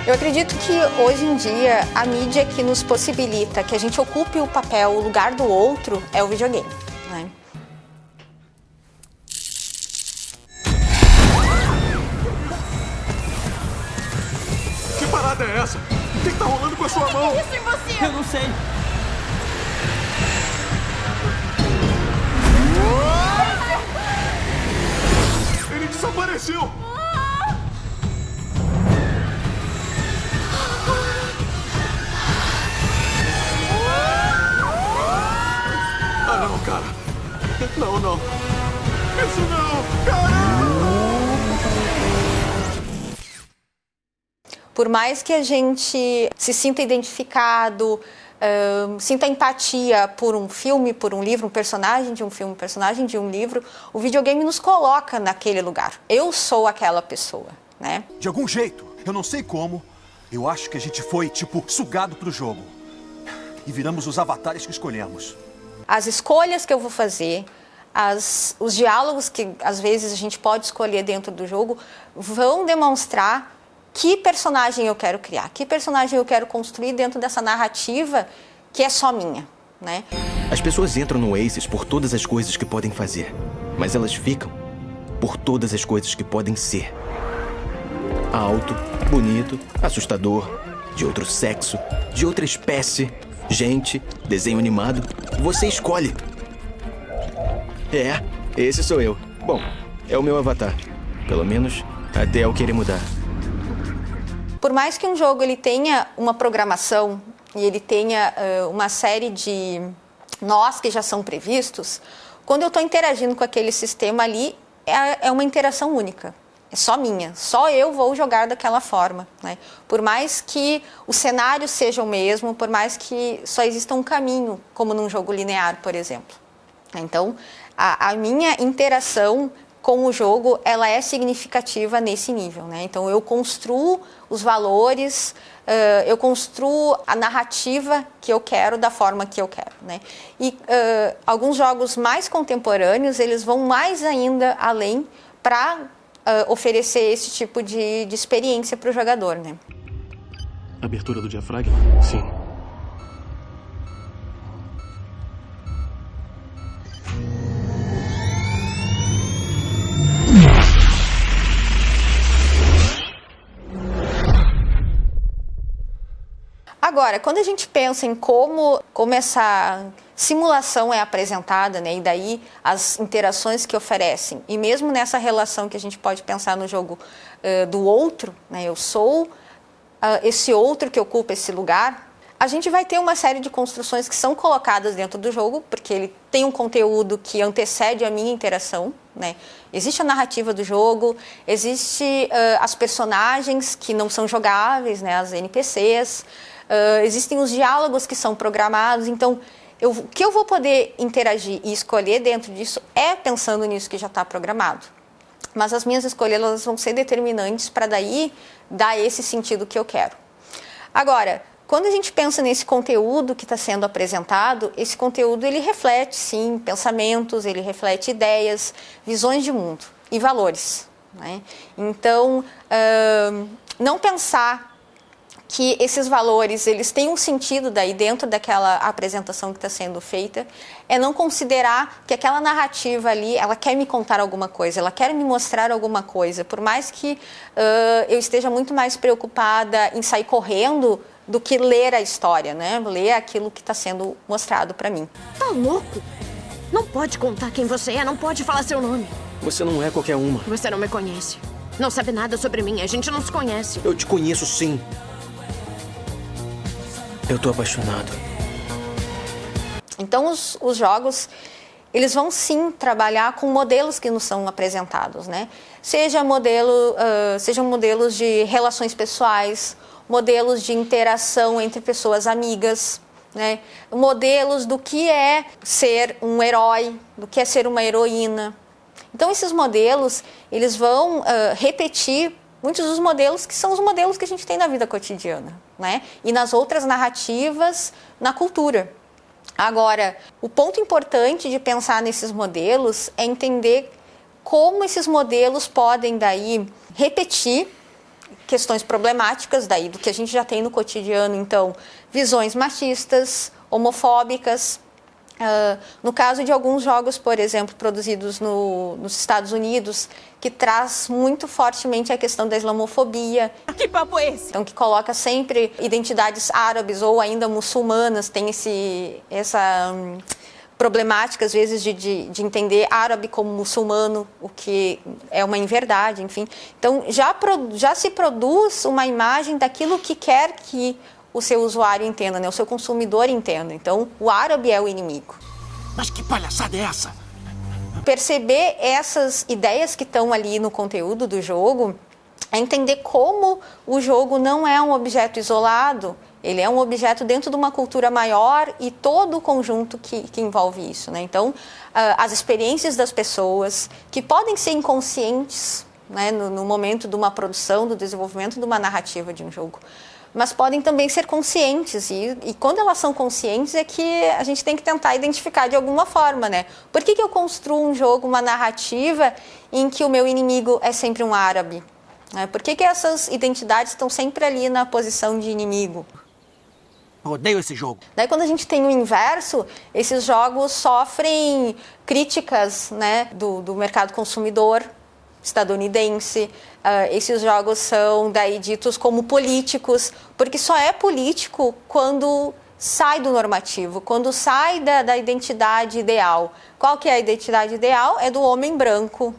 Eu acredito que hoje em dia a mídia que nos possibilita que a gente ocupe o papel, o lugar do outro, é o videogame, né? Que parada é essa? O que tá rolando com a sua mão? O que é isso em você? Eu não sei. Ele desapareceu! Ah, não, cara. Não, não. Isso não, cara! Por mais que a gente se sinta identificado, sinta empatia por um filme, por um livro, um personagem de um filme, um personagem de um livro, o videogame nos coloca naquele lugar. Eu sou aquela pessoa, né? De algum jeito, eu não sei como, eu acho que a gente foi, tipo, sugado pro jogo. E viramos os avatares que escolhemos. As escolhas que eu vou fazer, os diálogos que às vezes a gente pode escolher dentro do jogo, vão demonstrar que personagem eu quero criar, que personagem eu quero construir dentro dessa narrativa que é só minha, né? As pessoas entram no Oasis por todas as coisas que podem fazer, mas elas ficam por todas as coisas que podem ser. Alto, bonito, assustador, de outro sexo, de outra espécie, gente, desenho animado, você escolhe. É, esse sou eu. Bom, é o meu avatar. Pelo menos até eu querer mudar. Por mais que um jogo ele tenha uma programação e ele tenha uma série de nós que já são previstos, quando eu estou interagindo com aquele sistema ali, é uma interação única. É só minha, só eu vou jogar daquela forma, né? Por mais que o cenário seja o mesmo, por mais que só exista um caminho, como num jogo linear, por exemplo. Então, a minha interação com o jogo, ela é significativa nesse nível, né? Então, eu construo os valores, eu construo a narrativa que eu quero da forma que eu quero, né? E alguns jogos mais contemporâneos, eles vão mais ainda além para oferecer esse tipo de experiência para o jogador, né? Abertura do diafragma? Sim. Agora, quando a gente pensa em como essa simulação é apresentada, né, e daí as interações que oferecem, e mesmo nessa relação que a gente pode pensar no jogo do outro, né, eu sou esse outro que ocupa esse lugar, a gente vai ter uma série de construções que são colocadas dentro do jogo, porque ele tem um conteúdo que antecede a minha interação, né? Existe a narrativa do jogo, existe as personagens que não são jogáveis, né, as NPCs, existem os diálogos que são programados, então o que eu vou poder interagir e escolher dentro disso é pensando nisso que já está programado. Mas as minhas escolhas elas vão ser determinantes para daí dar esse sentido que eu quero. Agora, quando a gente pensa nesse conteúdo que está sendo apresentado, esse conteúdo ele reflete, sim, pensamentos, ele reflete ideias, visões de mundo e valores, né? Então, não pensar que esses valores eles têm um sentido daí dentro daquela apresentação que está sendo feita, é não considerar que aquela narrativa ali, ela quer me contar alguma coisa, ela quer me mostrar alguma coisa, por mais que eu esteja muito mais preocupada em sair correndo do que ler a história, né? Ler aquilo que está sendo mostrado para mim. Tá louco? Não pode contar quem você é, não pode falar seu nome. Você não é qualquer uma. Você não me conhece. Não sabe nada sobre mim, a gente não se conhece. Eu te conheço, sim. Eu tô apaixonado. Então, os jogos, eles vão sim trabalhar com modelos que nos são apresentados, né? Sejam modelos de relações pessoais, modelos de interação entre pessoas amigas, né? Modelos do que é ser um herói, do que é ser uma heroína. Então, esses modelos, eles vão repetir muitos dos modelos que são os modelos que a gente tem na vida cotidiana, né? E nas outras narrativas, na cultura. Agora, o ponto importante de pensar nesses modelos é entender como esses modelos podem daí repetir questões problemáticas daí do que a gente já tem no cotidiano, então, visões machistas, homofóbicas. No caso de alguns jogos, por exemplo, produzidos nos Estados Unidos, que traz muito fortemente a questão da islamofobia. Que papo é esse? Então, que coloca sempre identidades árabes ou ainda muçulmanas, tem essa problemática, às vezes, de entender árabe como muçulmano, o que é uma inverdade, enfim. Então, já se produz uma imagem daquilo que quer que o seu usuário entenda, né? O seu consumidor entenda. Então, o árabe é o inimigo. Mas que palhaçada é essa? Perceber essas ideias que estão ali no conteúdo do jogo é entender como o jogo não é um objeto isolado, ele é um objeto dentro de uma cultura maior e todo o conjunto que envolve isso, né? Então, as experiências das pessoas, que podem ser inconscientes, né, no momento de uma produção, do desenvolvimento de uma narrativa de um jogo, mas podem também ser conscientes, e quando elas são conscientes é que a gente tem que tentar identificar de alguma forma, né? Por que eu construo um jogo, uma narrativa em que o meu inimigo é sempre um árabe? Por que essas identidades estão sempre ali na posição de inimigo? Odeio esse jogo. Daí, quando a gente tem o inverso, esses jogos sofrem críticas, né, do mercado consumidor estadunidense. Esses jogos são daí ditos como políticos, porque só é político quando sai do normativo, quando sai da identidade ideal. Qual que é a identidade ideal? É do homem branco.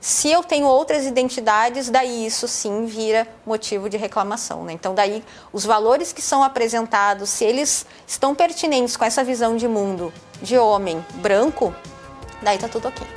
Se eu tenho outras identidades, daí isso sim vira motivo de reclamação, né? Então, daí, os valores que são apresentados, se eles estão pertinentes com essa visão de mundo de homem branco, daí tá tudo ok.